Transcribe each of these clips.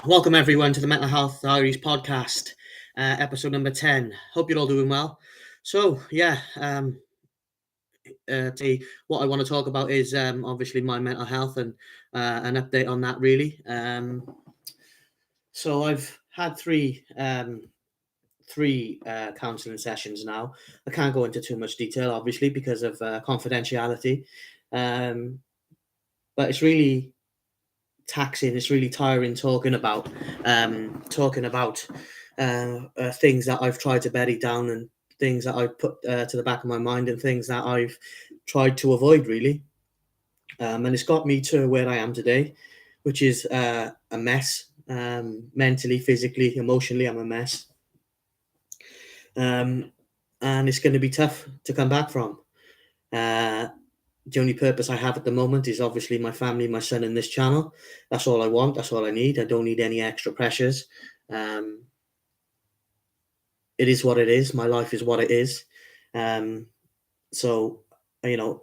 Welcome everyone to the Mental Health Diaries podcast, episode number 10. Hope you're all doing well. Today what I want to talk about is obviously my mental health and an update on that really. So I've had three counselling sessions now. I can't go into too much detail, obviously, because of confidentiality. Um, but it's really taxing. It's really tiring talking about things that I've tried to bury down and things that I've put to the back of my mind and things that I've tried to avoid really. And it's got me to where I am today, which is a mess. Mentally, physically, emotionally, I'm a mess. And it's going to be tough to come back from. The only purpose I have at the moment is obviously my family, my son, and this channel. That's all I want. That's all I need. I don't need any extra pressures. It is what it is. My life is what it is. So,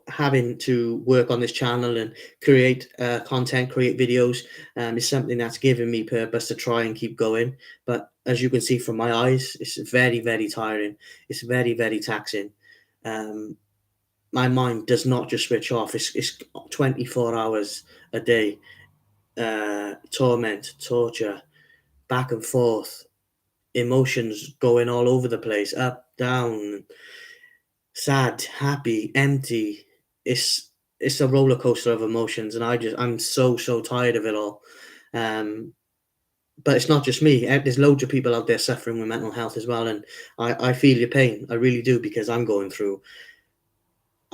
having to work on this channel and create content, create videos is something that's given me purpose to try and keep going. But as you can see from my eyes, it's very, very tiring. It's very, very taxing. My mind does not just switch off. It's 24 hours a day, torment, torture, back and forth, emotions going all over the place, up, down, sad, happy, empty. It's a roller coaster of emotions, and I'm so tired of it all. But it's not just me. There's loads of people out there suffering with mental health as well, and I feel your pain. I really do, because I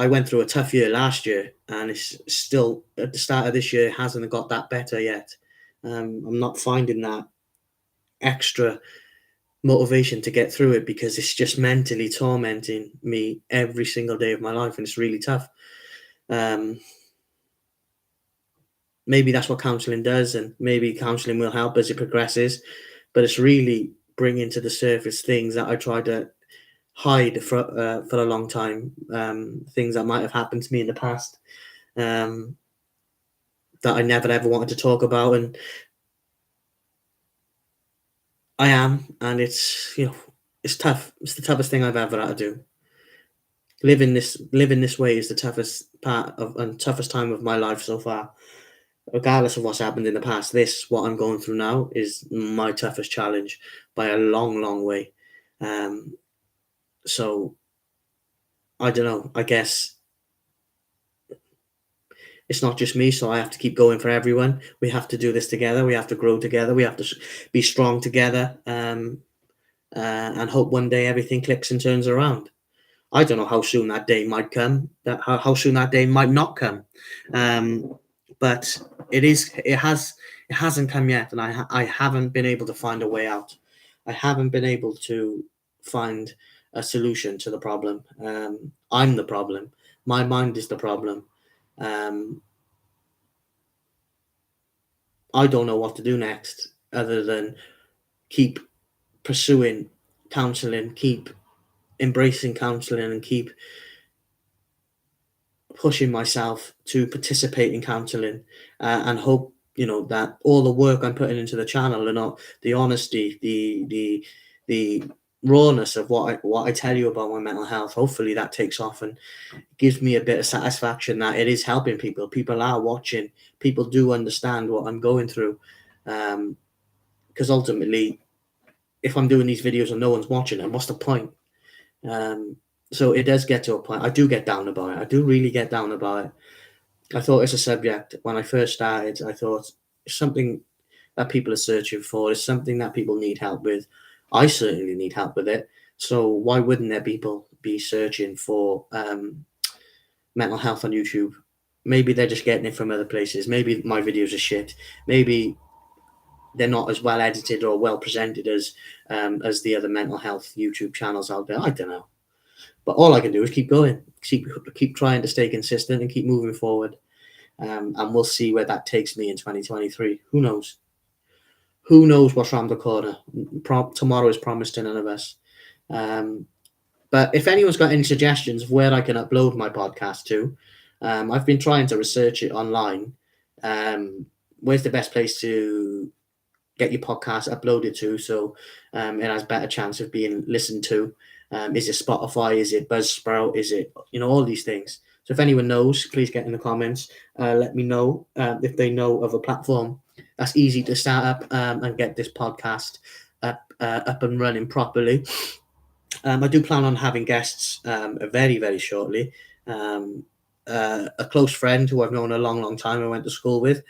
went through a tough year last year, and it's still at the start of this year hasn't got that better yet. I'm not finding that extra motivation to get through it, because it's just mentally tormenting me every single day of my life, and it's really tough. Maybe that's what counselling does, and maybe counselling will help as it progresses, but it's really bringing to the surface things that I tried to hide for a long time, things that might have happened to me in the past, that I never ever wanted to talk about, and I am, and it's tough. It's the toughest thing I've ever had to do. Living this way is the toughest part of and toughest time of my life so far. Regardless of what's happened in the past, what I'm going through now is my toughest challenge by a long, long way. So I don't know. I guess it's not just me, so I have to keep going for everyone. We have to do this together. We have to grow together. We have to be strong together, and hope one day everything clicks and turns around. I don't know how soon that day might come. How soon that day might not come, but it hasn't come yet, and I haven't been able to find a way out. I haven't been able to find a solution to the problem. I'm the problem. My mind is the problem. I don't know what to do next, other than keep pursuing counselling, keep embracing counselling, and keep pushing myself to participate in counselling, and hope that all the work I'm putting into the channel, and not the honesty, the rawness of what I tell you about my mental health, hopefully that takes off and gives me a bit of satisfaction that it is helping people. People are watching. People do understand what I'm going through, because ultimately, if I'm doing these videos and no one's watching them, what's the point? So it does get to a point. I do get down about it. I do really get down about it. I thought it's a subject when I first started. I thought it's something that people are searching for. It's something that people need help with. I certainly need help with it. So why wouldn't there people be searching for mental health on YouTube? Maybe they're just getting it from other places. Maybe my videos are shit. Maybe they're not as well edited or well presented as the other mental health YouTube channels out there. I don't know. But all I can do is keep going, keep trying to stay consistent and keep moving forward. And we'll see where that takes me in 2023. Who knows? Who knows what's around the corner? Tomorrow is promised to none of us. But if anyone's got any suggestions of where I can upload my podcast to, I've been trying to research it online. Where's the best place to get your podcast uploaded to, so it has better chance of being listened to. Is it Spotify? Is it Buzzsprout? Is it, all these things? So if anyone knows, please get in the comments. Let me know if they know of a platform that's easy to start up and get this podcast up and running properly. I do plan on having guests very, very shortly. A close friend who I've known a long, long time, I went to school with.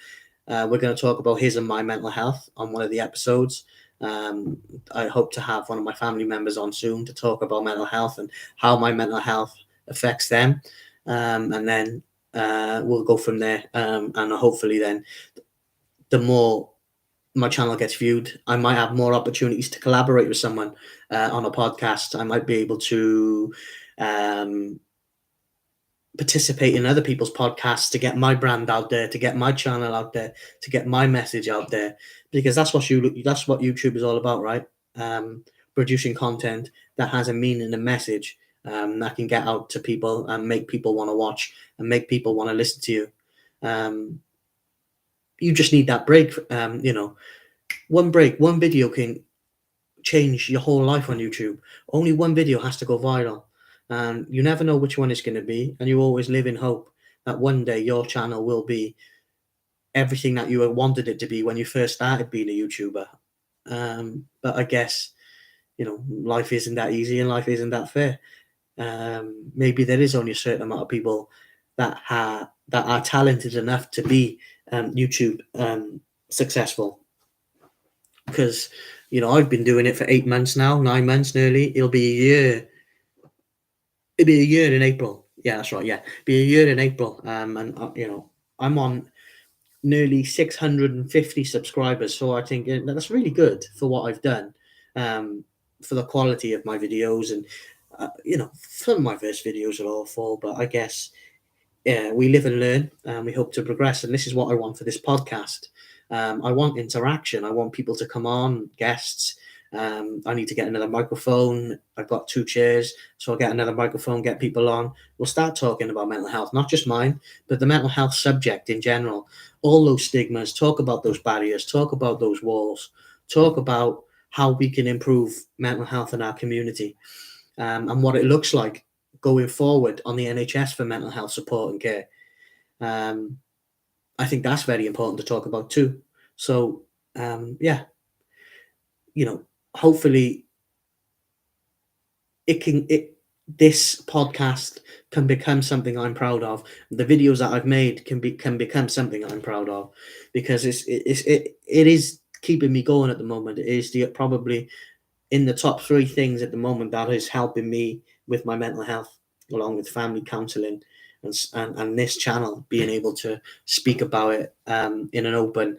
We're going to talk about his and my mental health on one of the episodes. I hope to have one of my family members on soon to talk about mental health and how my mental health affects them. And then we'll go from there. And hopefully then the more my channel gets viewed, I might have more opportunities to collaborate with someone on a podcast. I might be able to participate in other people's podcasts to get my brand out there, to get my channel out there, to get my message out there, because that's what YouTube is all about, right? Producing content that has a meaning and message that can get out to people and make people want to watch and make people want to listen to you. You just need that break. One break, one video can change your whole life on YouTube. Only one video has to go viral. And you never know which one it's going to be. And you always live in hope that one day your channel will be everything that you wanted it to be when you first started being a YouTuber. But I guess, life isn't that easy and life isn't that fair. Maybe there is only a certain amount of people that are talented enough to be YouTube successful. Because, I've been doing it for 8 months now, 9 months nearly. It'll be a year. It'll be a year in April. Yeah, that's right. Yeah, be a year in April. And I'm on nearly 650 subscribers, so I think that's really good for what I've done, for the quality of my videos. And some of my first videos are awful, but I guess we live and learn, and we hope to progress. And this is what I want for this podcast. I want interaction. I want people to come on, guests. I need to get another microphone. I've got 2 chairs, so I'll get another microphone, get people on. We'll start talking about mental health, not just mine, but the mental health subject in general. All those stigmas, talk about those barriers, talk about those walls, talk about how we can improve mental health in our community, and what it looks like going forward on the NHS for mental health support and care. I think that's very important to talk about too. So, yeah, hopefully this podcast can become something I'm proud of. The videos that I've made can become something I'm proud of, because it is keeping me going at the moment. It is probably in the top 3 things at the moment that is helping me with my mental health, along with family counselling and this channel, being able to speak about it in an open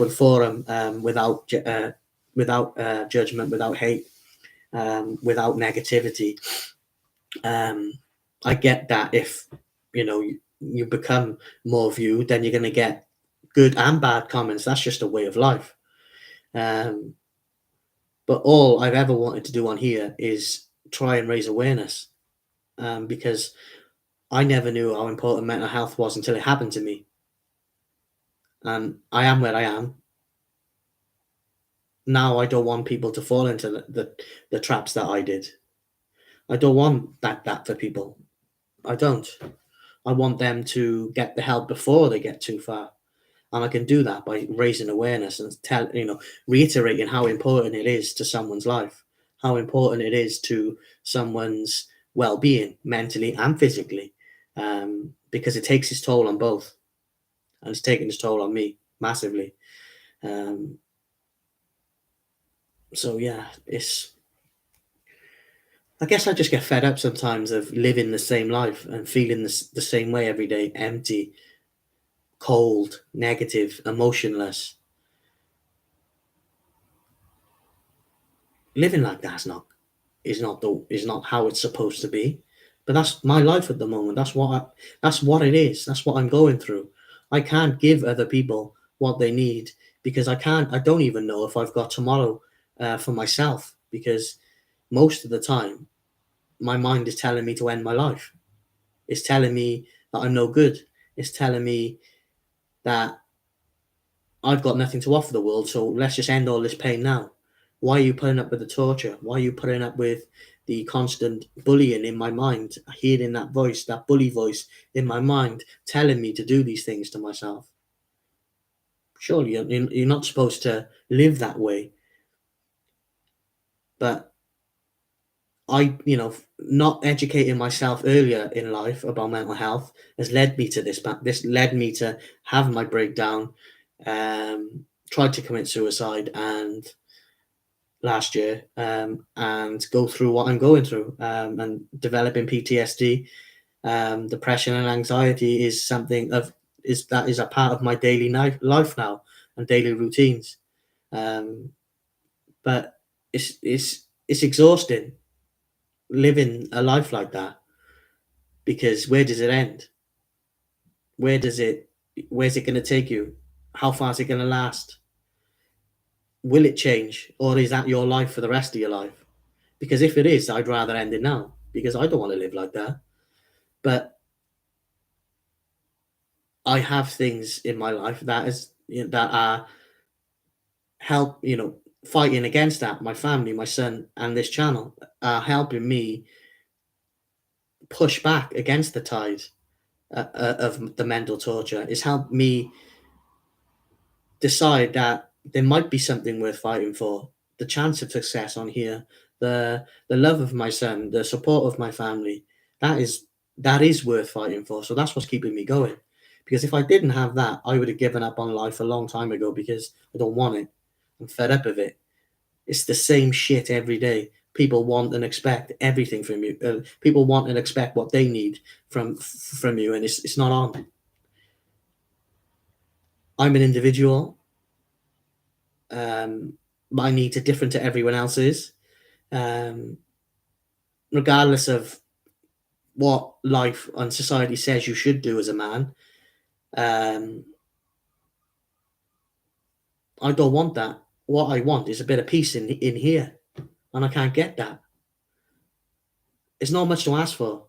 forum, without judgment, without hate, without negativity. I get that if you become more viewed, then you're going to get good and bad comments. That's just a way of life. But all I've ever wanted to do on here is try and raise awareness, because I never knew how important mental health was until it happened to me. And I am where I am. Now I don't want people to fall into the traps that I did. I don't want that for people. I don't. I want them to get the help before they get too far. And I can do that by raising awareness and reiterating how important it is to someone's life, how important it is to someone's well-being, mentally and physically, because it takes its toll on both, and it's taken its toll on me massively. So yeah, I guess I just get fed up sometimes of living the same life and feeling the same way every day, empty, cold, negative, emotionless. Living like that is not how it's supposed to be. But that's my life at the moment. That's what it is. That's what I'm going through. I can't give other people what they need, because I don't even know if I've got tomorrow for myself, because most of the time my mind is telling me to end my life. It's telling me that I'm no good. It's telling me that I've got nothing to offer the world, so let's just end all this pain now. Why are you putting up with the torture? Why are you putting up with the constant bullying in my mind? Hearing that voice, that bully voice in my mind, telling me to do these things to myself. Surely you're not supposed to live that way. But not educating myself earlier in life about mental health has led me to this. This led me to have my breakdown, tried to commit suicide, and last year, and go through what I'm going through, and developing PTSD. Depression and anxiety is something that is a part of my daily life now and daily routines. Um, but it's exhausting living a life like that, because where does it end? Where's it going to take you? How far is it going to last? Will it change, or is that your life for the rest of your life? Because if it is, I'd rather end it now, because I don't want to live like that. But I have things in my life that are help fighting against that. My family, my son, and this channel are helping me push back against the tide of the mental torture. It's helped me decide that there might be something worth fighting for. The chance of success on here, the love of my son, the support of my family, that is worth fighting for. So that's what's keeping me going. Because if I didn't have that, I would have given up on life a long time ago, because I don't want it. I'm fed up of it. It's the same shit every day. People want and expect everything from you. People want and expect what they need from you, and it's not on. I'm an individual. My needs are different to everyone else's. Um, Regardless of what life and society says you should do as a man, um, I don't want that. What I want is a bit of peace in here, and I can't get that. It's not much to ask for.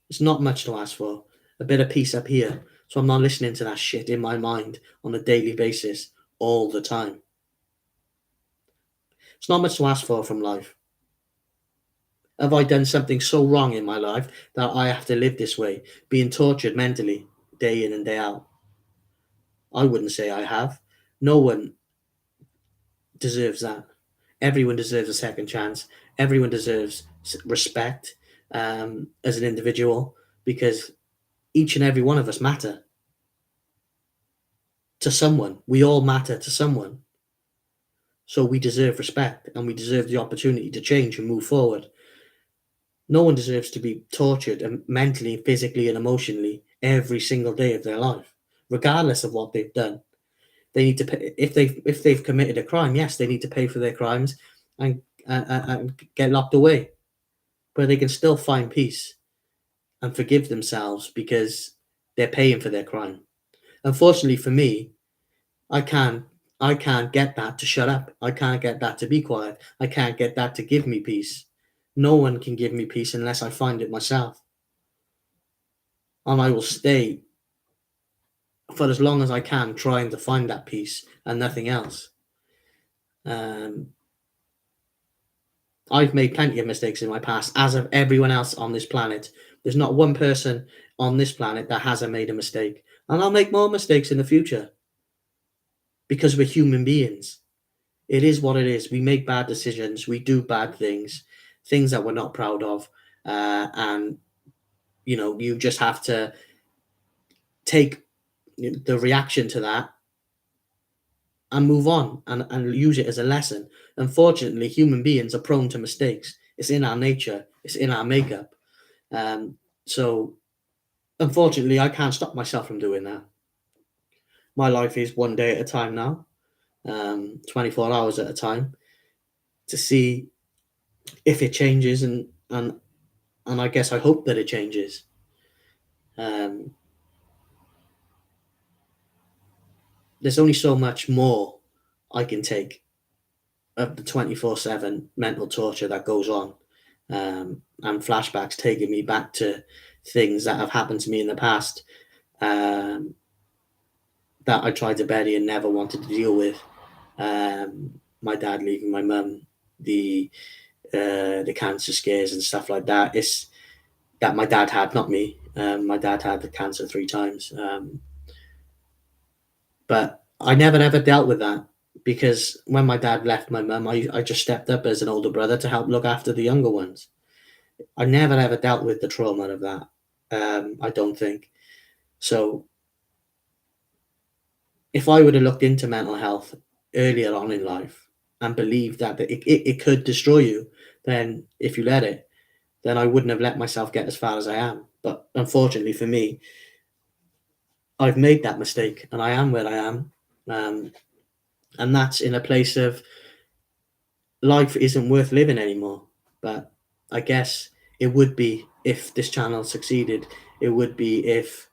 It's not much to ask for. A bit of peace up here, so I'm not listening to that shit in my mind on a daily basis all the time. It's not much to ask for from life. Have I done something so wrong in my life that I have to live this way, being tortured mentally day in and day out? I wouldn't say I have. No one deserves that. Everyone deserves a second chance. Everyone deserves respect, as an individual, because each and every one of us matter to someone. We all matter to someone. So we deserve respect, and we deserve the opportunity to change and move forward. No one deserves to be tortured and mentally, physically, and emotionally every single day of their life, regardless of what they've done. They need to pay if they've committed a crime. Yes, they need to pay for their crimes and get locked away, but they can still find peace and forgive themselves because they're paying for their crime. Unfortunately for me, I can't. I can't get that to shut up. I can't get that to be quiet. I can't get that to give me peace. No one can give me peace unless I find it myself. And I will stay for as long as I can trying to find that peace and nothing else. Um, I've made plenty of mistakes in my past, as of everyone else on this planet. There's not one person on this planet that hasn't made a mistake. And I'll make more mistakes in the future, because we're human beings. It is what it is. We make bad decisions. We do bad things, things that we're not proud of. And, you just have to take the reaction to that and move on, and use it as a lesson. Unfortunately, human beings are prone to mistakes. It's in our nature. It's in our makeup. So unfortunately, I can't stop myself from doing that. My life is one day at a time now, 24 hours at a time, to see if it changes, and I guess I hope that it changes. Um, there's only so much more I can take of the 24/7 mental torture that goes on, and flashbacks taking me back to things that have happened to me in the past, um, that I tried to bury and never wanted to deal with. My dad leaving my mum, the the cancer scares and stuff like that. It's that my dad had, not me. My dad had the cancer 3 times, but I never ever dealt with that because when my dad left my mum, I just stepped up as an older brother to help look after the younger ones. I never ever dealt with the trauma of that. I don't think so. If I would have looked into mental health earlier on in life and believed that it could destroy you, then if you let it, then I wouldn't have let myself get as far as I am. But unfortunately for me, I've made that mistake and I am where I am. Um, and that's in a place of life isn't worth living anymore. But I guess it would be if this channel succeeded. It would be if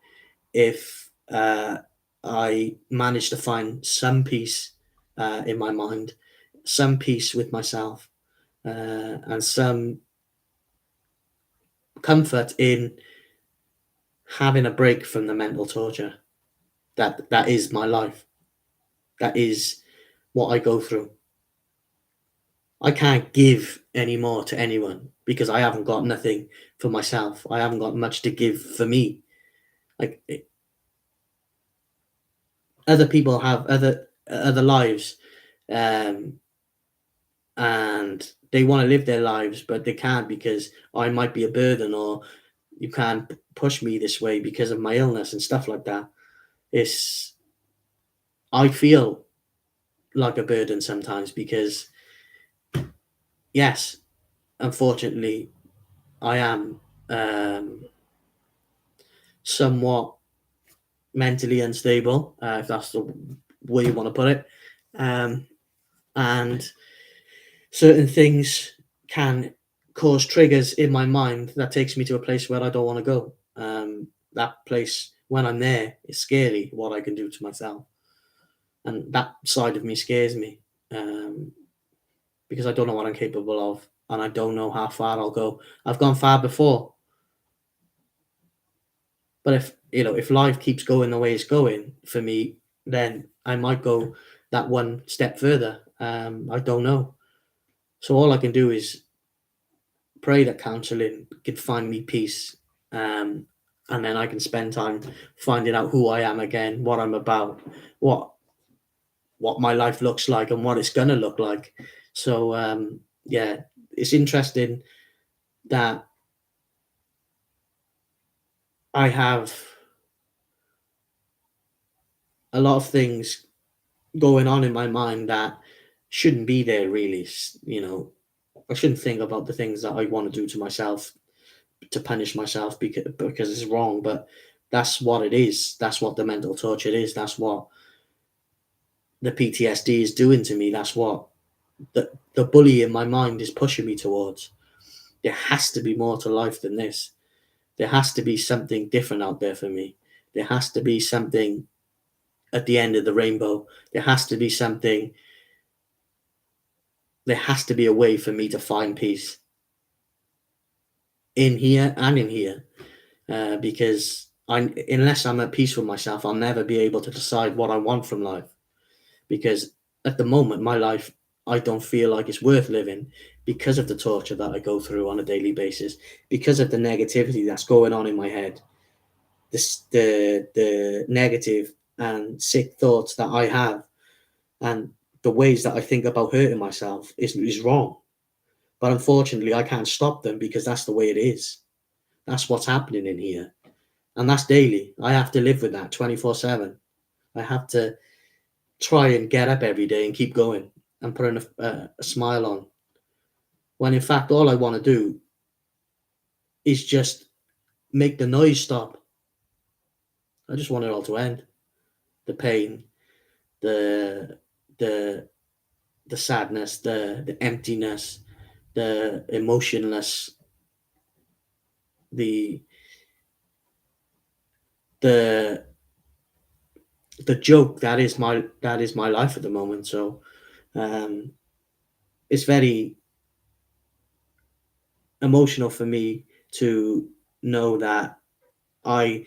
I managed to find some peace in my mind, some peace with myself, and some comfort in having a break from the mental torture. That is my life. That is what I go through. I can't give any more to anyone because I haven't got nothing for myself. I haven't got much to give for me. Like other people have other lives, um, and they want to live their lives, but they can't because I might be a burden or you can't push me this way because of my illness and stuff like that. It's I feel like a burden sometimes because yes, unfortunately, I am somewhat mentally unstable, if that's the way you want to put it. Um, and certain things can cause triggers in my mind that takes me to a place where I don't want to go. That place, when I'm there, is scary what I can do to myself. And that side of me scares me because I don't know what I'm capable of and I don't know how far I'll go. I've gone far before, but if life keeps going the way it's going for me, then I might go that one step further. I don't know. So all I can do is pray that counseling can find me peace, um, and then I can spend time finding out who I am again, what I'm about, what what my life looks like, and what it's gonna look like. So yeah, it's interesting that I have a lot of things going on in my mind that shouldn't be there really. I shouldn't think about the things that I want to do to myself to punish myself because it's wrong, but that's what it is. That's what the mental torture is. That's what the PTSD is doing to me. That's what the bully in my mind is pushing me towards. There has to be more to life than this. There has to be something different out there for me. There has to be something at the end of the rainbow. There has to be something. There has to be a way for me to find peace in here and in here, because unless I'm at peace with myself, I'll never be able to decide what I want from life. Because at the moment, my life, I don't feel like it's worth living because of the torture that I go through on a daily basis, because of the negativity that's going on in my head, the negative and sick thoughts that I have, and the ways that I think about hurting myself is wrong. But unfortunately, I can't stop them because that's the way it is. That's what's happening in here. And that's daily. I have to live with that 24/7. I have to try and get up every day and keep going and putting a smile on. When in fact, all I want to do is just make the noise stop. I just want it all to end. The pain, the the the sadness, the emptiness, the emotionless, the the the joke that is my life at the moment. So um, it's very emotional for me to know that I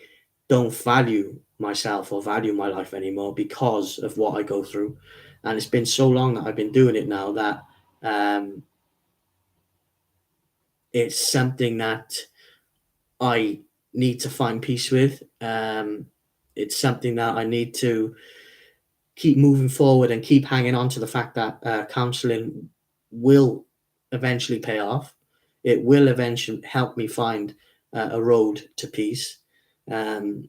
don't value myself or value my life anymore because of what I go through. And it's been so long that I've been doing it now that um, it's something that I need to find peace with. It's something that I need to keep moving forward and keep hanging on to the fact that counseling will eventually pay off. It will eventually help me find a road to peace. Um,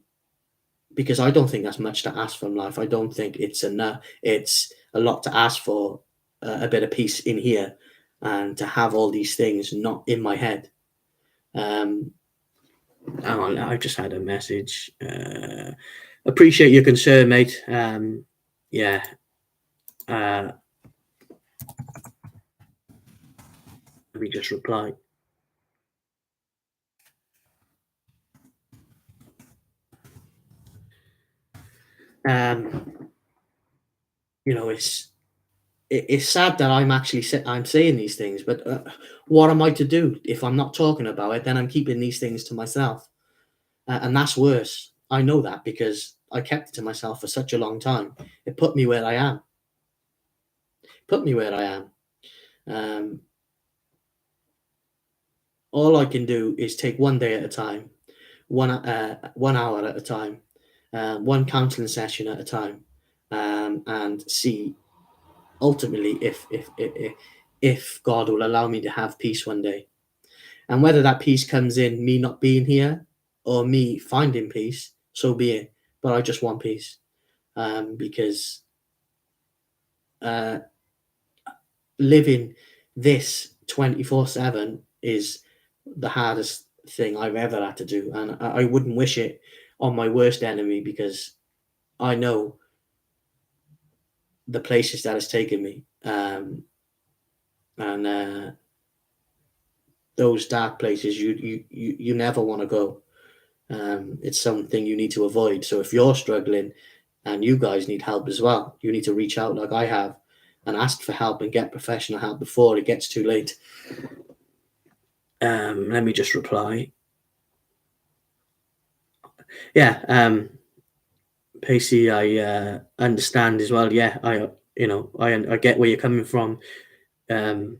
because I don't think that's much to ask from life. I don't think it's enough. It's a lot to ask for a bit of peace in here and to have all these things not in my head. Um, I've just had a message. Appreciate your concern, mate. Yeah. Let me just reply. Um, it's sad that I'm saying these things, but what am I to do if I'm not talking about it? Then I'm keeping these things to myself, and that's worse. I know that because I kept it to myself for such a long time. It put me where I am. Put me where I am. Um, all I can do is take one day at a time, 1 hour at a time, one counseling session at a time, and see ultimately if God will allow me to have peace one day. And whether that peace comes in me not being here or me finding peace, so be it. But I just want peace, because uh, living this 24/7 is the hardest thing I've ever had to do, and I wouldn't wish it on my worst enemy because I know the places that it's taken me, and those dark places you never want to go. It's something you need to avoid. So if you're struggling and you guys need help as well, you need to reach out like I have and ask for help and get professional help before it gets too late. Let me just reply. Yeah, Pacey, I understand as well. Yeah, I get where you're coming from. Um,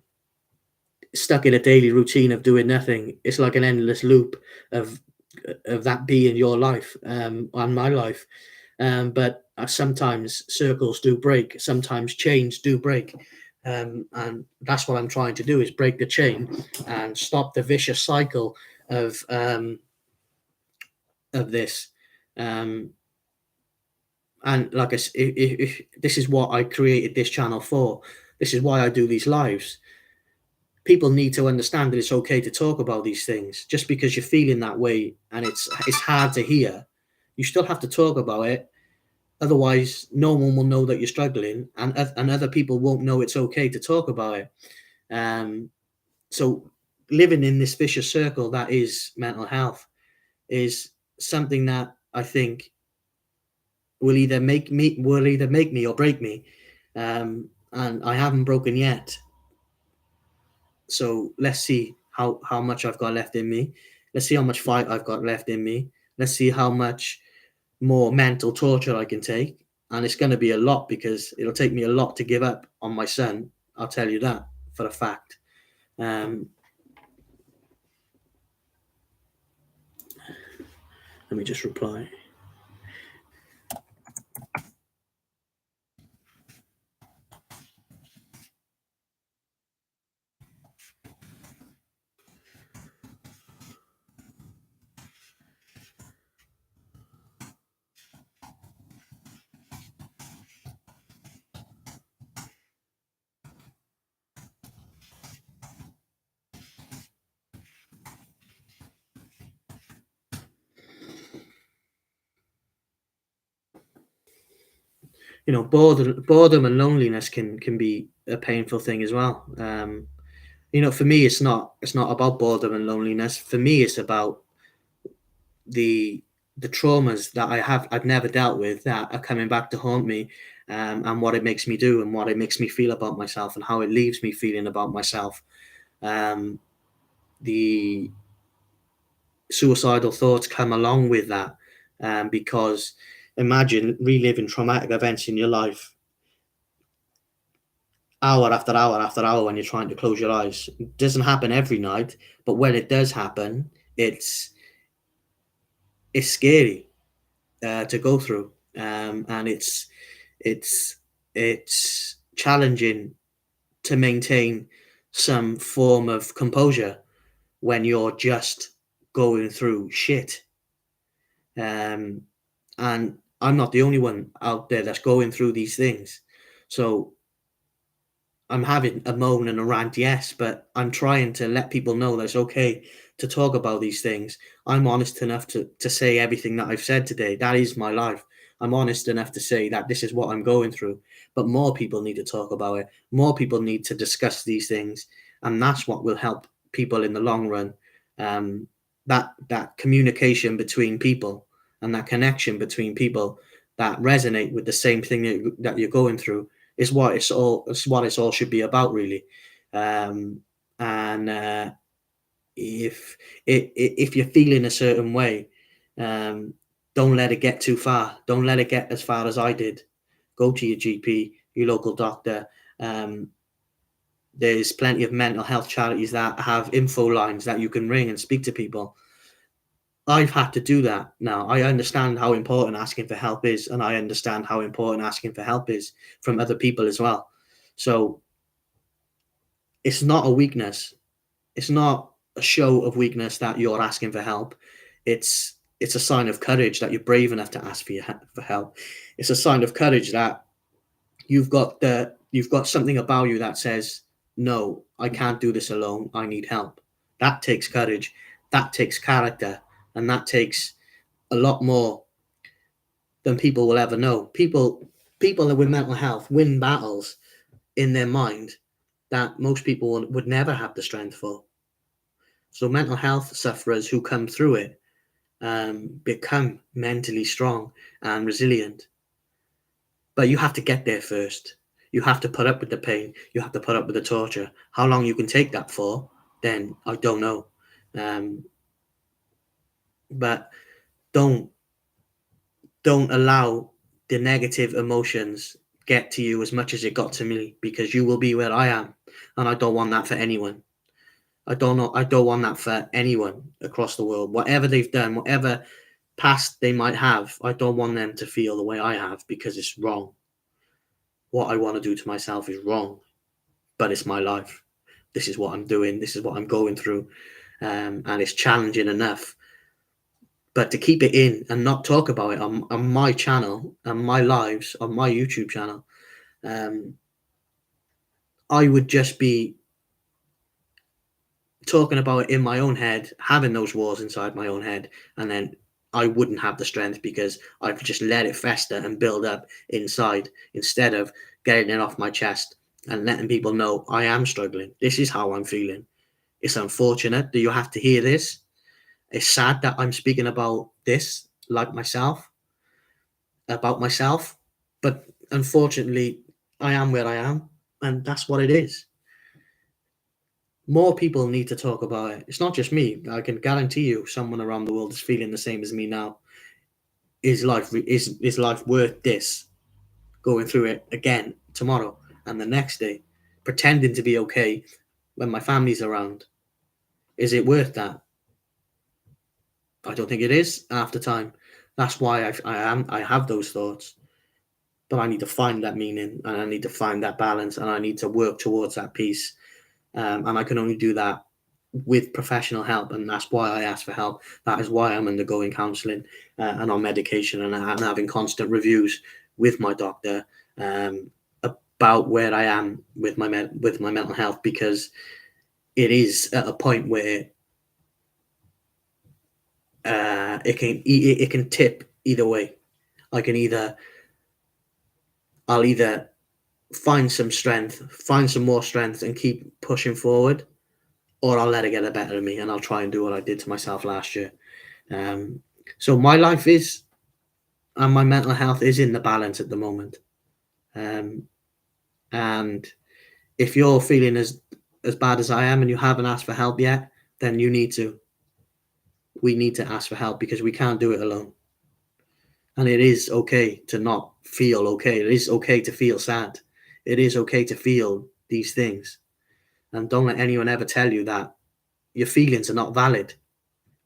Stuck in a daily routine of doing nothing, it's like an endless loop of that being your life, and my life. But sometimes circles do break. Sometimes chains do break. And that's what I'm trying to do is break the chain and stop the vicious cycle of this. Um, and like if this is what I created this channel for, this is why I do these lives. People need to understand that it's okay to talk about these things. Just because you're feeling that way and it's hard to hear, you still have to talk about it. Otherwise, no one will know that you're struggling, and other people won't know it's okay to talk about it. So living in this vicious circle that is mental health is something that I think will either make me or break me. And I haven't broken yet. So let's see how much I've got left in me. Let's see how much fight I've got left in me. Let's see how much more mental torture I can take. And it's going to be a lot because it'll take me a lot to give up on my son. I'll tell you that for a fact. Let me just reply. Boredom and loneliness can be a painful thing as well. For me, it's not about boredom and loneliness. For me, it's about the the traumas that I've never dealt with that are coming back to haunt me, and what it makes me do and what it makes me feel about myself and how it leaves me feeling about myself. Um, the suicidal thoughts come along with that. Because imagine reliving traumatic events in your life hour after hour after hour when you're trying to close your eyes. It doesn't happen every night, but when it does happen, it's scary to go through, and it's it's challenging to maintain some form of composure when you're just going through shit. Um, and I'm not the only one out there that's going through these things. So I'm having a moan and a rant, yes, but I'm trying to let people know that it's okay to talk about these things. I'm honest enough to say everything that I've said today. That is my life. I'm honest enough to say that this is what I'm going through. But more people need to talk about it. More people need to discuss these things, and that's what will help people in the long run. That communication between people and that connection between people that resonate with the same thing that you're going through is what it's all should be about, really. Um, and if you're feeling a certain way, um, don't let it get too far. Don't let it get as far as I did. Go to your GP, your local doctor. Um, there's plenty of mental health charities that have info lines that you can ring and speak to people. I've had to do that now. I understand how important asking for help is, and I understand how important asking for help is from other people as well. So it's not a weakness. It's not a show of weakness that you're asking for help. It's a sign of courage that you're brave enough to ask for help. It's a sign of courage that you've got something about you that says, no, I can't do this alone. I need help. That takes courage. That takes character, and that takes a lot more than people will ever know. People with mental health win battles in their mind that most people would never have the strength for. So mental health sufferers who come through it become mentally strong and resilient. But you have to get there first. You have to put up with the pain. You have to put up with the torture. How long you can take that for, then I don't know. Um, but don't don't allow the negative emotions get to you as much as it got to me, because you will be where I am, and I don't want that for anyone. I don't know. I don't want that for anyone across the world. Whatever they've done, whatever past they might have, I don't want them to feel the way I have, because it's wrong. What I want to do to myself is wrong, but it's my life. This is what I'm doing. This is what I'm going through, and it's challenging enough. But to keep it in and not talk about it on my channel and my lives on my YouTube channel, um, I would just be talking about it in my own head, having those wars inside my own head, and then I wouldn't have the strength because I've just let it fester and build up inside instead of getting it off my chest and letting people know I am struggling. This is how I'm feeling. It's unfortunate that you have to hear this. It's sad that I'm speaking about this like myself, about myself, but unfortunately, I am where I am, and that's what it is. More people need to talk about it. It's not just me. I can guarantee you, someone around the world is feeling the same as me now. Is life worth this? Going through it again tomorrow and the next day, pretending to be okay when my family's around. Is it worth that? I don't think it is half the time. That's why I have those thoughts. But I need to find that meaning, and I need to find that balance, and I need to work towards that peace. And I can only do that with professional help, and that's why I ask for help. That is why I'm undergoing counselling and on medication, and I'm having constant reviews with my doctor about where I am with my mental health, because it is at a point where it can tip either way. I'll either find some more strength, and keep pushing forward, or I'll let it get the better of me, and I'll try and do what I did to myself last year. Um, so my life is, and my mental health is in the balance at the moment. Um, and if you're feeling as bad as I am and you haven't asked for help yet, then you need to. We need to ask for help, because we can't do it alone. And it is okay to not feel okay. It is okay to feel sad. It is okay to feel these things. And don't let anyone ever tell you that your feelings are not valid,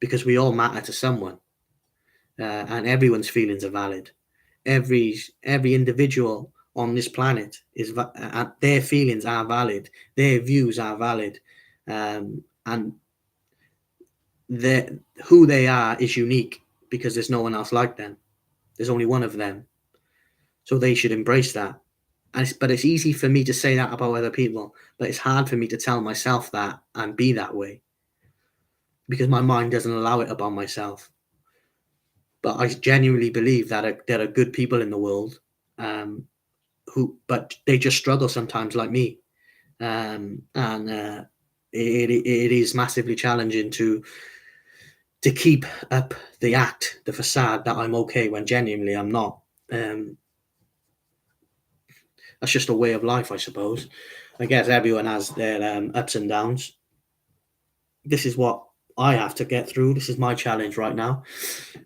because we all matter to someone, and everyone's feelings are valid. Every individual on this planet their feelings are valid, their views are valid, and their who they are is unique, because there's no one else like them. There's only one of them, so they should embrace that. But it's easy for me to say that about other people, but it's hard for me to tell myself that and be that way, because my mind doesn't allow it about myself. But I genuinely believe that there are good people in the world, um, but they just struggle sometimes, like me, and it is massively challenging to keep up the facade that I'm okay when genuinely I'm not. Um, that's just a way of life, I suppose. I guess everyone has their ups and downs. This is what I have to get through. This is my challenge right now,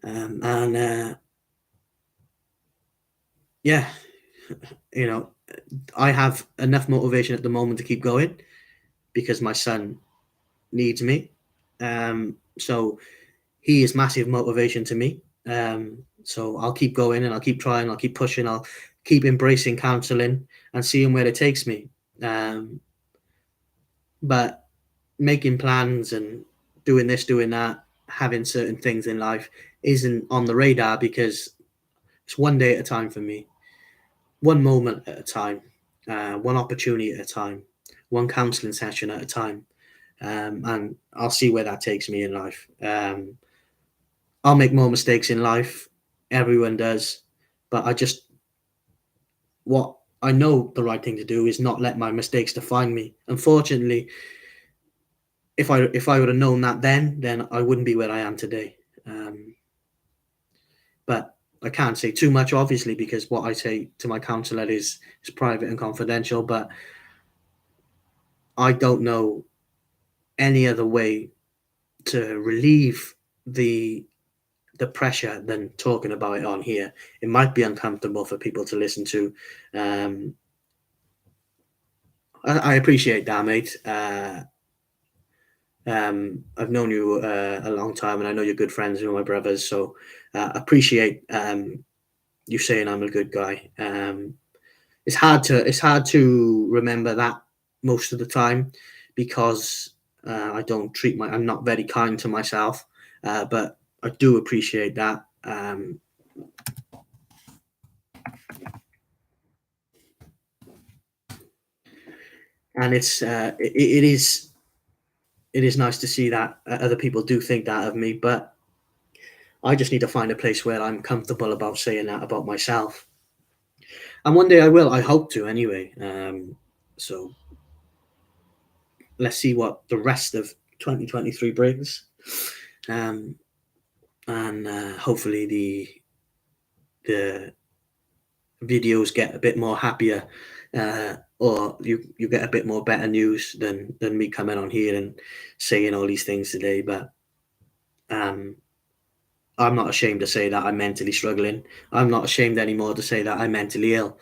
and yeah, you know, I have enough motivation at the moment to keep going, because my son needs me. So he is massive motivation to me. So I'll keep going, and I'll keep trying. I'll keep pushing. I'll keep embracing counselling and seeing where it takes me. But making plans and doing this, doing that, having certain things in life isn't on the radar, because it's one day at a time for me, one moment at a time, one opportunity at a time, one counselling session at a time. And I'll see where that takes me in life. I'll make more mistakes in life. Everyone does. But what I know the right thing to do is not let my mistakes define me. Unfortunately, if I would have known that then I wouldn't be where I am today. But I can't say too much, obviously, because what I say to my counsellor is private and confidential. But I don't know any other way to relieve the the pressure than talking about it on here. It might be uncomfortable for people to listen to. Um, I appreciate that, mate. I've known you a long time, and I know you're good friends with my brothers. So appreciate you saying I'm a good guy. It's hard to remember that most of the time, because I'm not very kind to myself, but I do appreciate that. And it is nice to see that other people do think that of me, but I just need to find a place where I'm comfortable about saying that about myself. And one day I will. I hope to, anyway. So let's see what the rest of 2023 brings, um, and hopefully the videos get a bit more happier, or you get a bit more better news than me coming on here and saying all these things today. But um, I'm not ashamed to say that I'm mentally struggling. I'm not ashamed anymore to say that I'm mentally ill.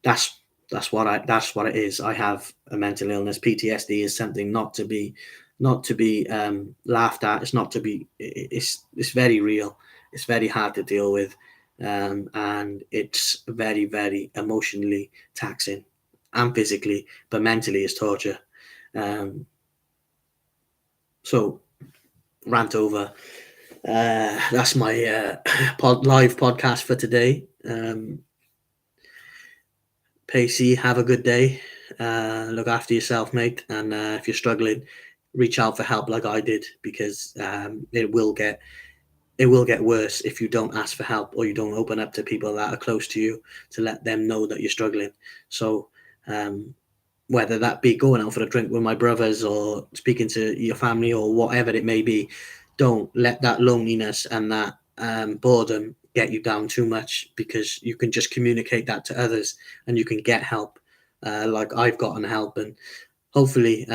That's that's what it is. I have a mental illness. PTSD is something not to be laughed at. It's not to be. It's very real. It's very hard to deal with, and it's very very emotionally taxing, and physically, but mentally it's torture. Um, so rant over. That's my live podcast for today. Pacey, have a good day. Look after yourself, mate. And if you're struggling, reach out for help like I did, because it will get worse if you don't ask for help, or you don't open up to people that are close to you to let them know that you're struggling. So um, whether that be going out for a drink with my brothers, or speaking to your family, or whatever it may be, don't let that loneliness and that boredom get you down too much, because you can just communicate that to others, and you can get help, like I've gotten help. And hopefully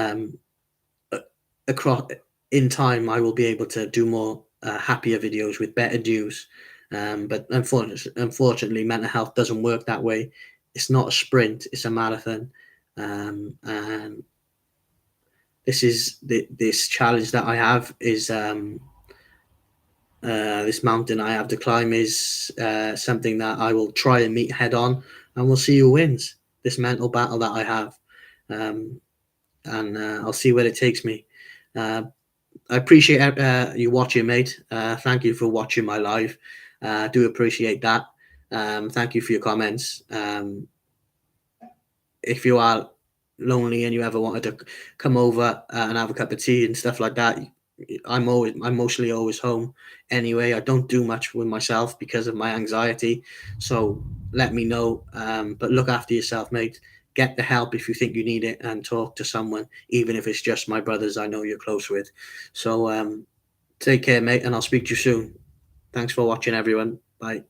across in time I will be able to do more happier videos with better news, But unfortunately, mental health doesn't work that way. It's not a sprint; it's a marathon. And this challenge that I have is this mountain I have to climb is something that I will try and meet head on, and we'll see who wins this mental battle that I have. Um, and I'll see where it takes me. Uh, I appreciate you watching, mate. Thank you for watching my live. I do appreciate that. Thank you for your comments. If you are lonely and you ever wanted to come over and have a cup of tea and stuff like that, I'm mostly always home anyway. I don't do much with myself because of my anxiety. So let me know. But look after yourself, mate. Get the help if you think you need it, and talk to someone, even if it's just my brothers I know you're close with. So take care, mate, and I'll speak to you soon. Thanks for watching, everyone. Bye.